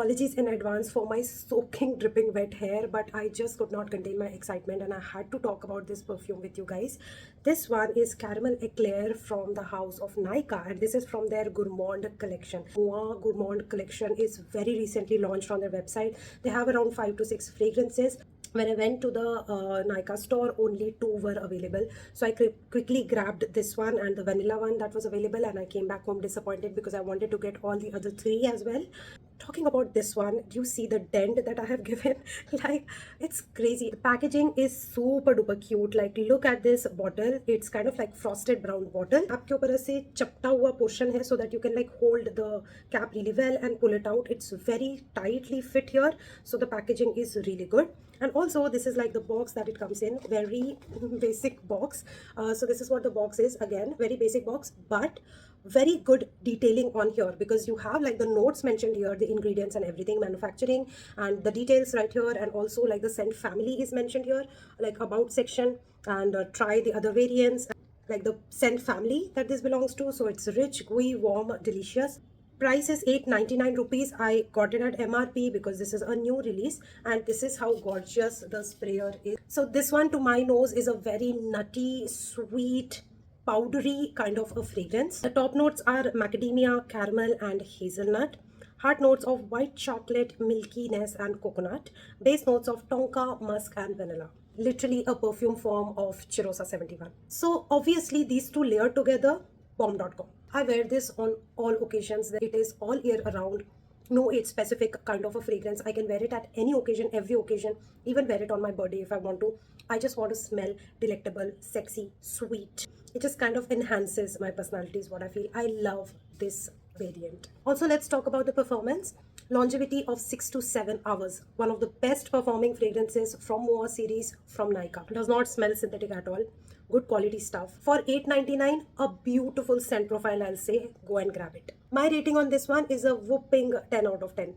apologies in advance for my soaking, dripping wet hair, but I just could not contain my excitement and I had to talk about this perfume with you guys. This one is Caramel Eclair from the house of Nykaa, and this is from their Gourmand collection. Moa Gourmand collection is very recently launched on their website. They have around 5 to 6 fragrances. When I went to the Nykaa store, only 2 were available. So I quickly grabbed this one and the vanilla one that was available, and I came back home disappointed because I wanted to get all the other 3 as well. Talking about this one, do you see the dent that I have given? Like, it's crazy. The packaging is super duper cute. Like, look at this bottle. It's kind of like frosted brown bottle. आपके ऊपर ऐसे चपटा हुआ portion है so that you can like hold the cap really well and pull it out. It's very tightly fit here, so the packaging is really good. And also this is like the box that it comes in, very basic box. So this is what the box is. Again, very basic box, but very good detailing on here, because you have like the notes mentioned here, the ingredients and everything, manufacturing and the details right here, and also like the scent family is mentioned here, like about section, and try the other variants, like the scent family that this belongs to. So it's rich, gooey, warm, delicious. Price is 899 rupees. I got it at MRP because this is a new release, and this is how gorgeous the sprayer is. So this one to my nose is a very nutty, sweet, powdery kind of a fragrance. The top notes are macadamia, caramel and hazelnut. Heart notes of white chocolate, milkiness and coconut. Base notes of tonka, musk and vanilla. Literally a perfume form of Chirosa 71. So obviously these two layered together, bomb.com. I wear this on all occasions. It is all year around. No age specific kind of a fragrance. I can wear it at any occasion, every occasion, even wear it on my birthday if I want to. I just want to smell delectable, sexy, sweet. It just kind of enhances my personality is what I feel. I love this variant. Also, let's talk about the performance. Longevity of 6 to 7 hours. One of the best performing fragrances from Moa series from Nykaa. Does not smell synthetic at all. Good quality stuff. For 899, a beautiful scent profile, I'll say. Go and grab it. My rating on this one is a whopping 10 out of 10.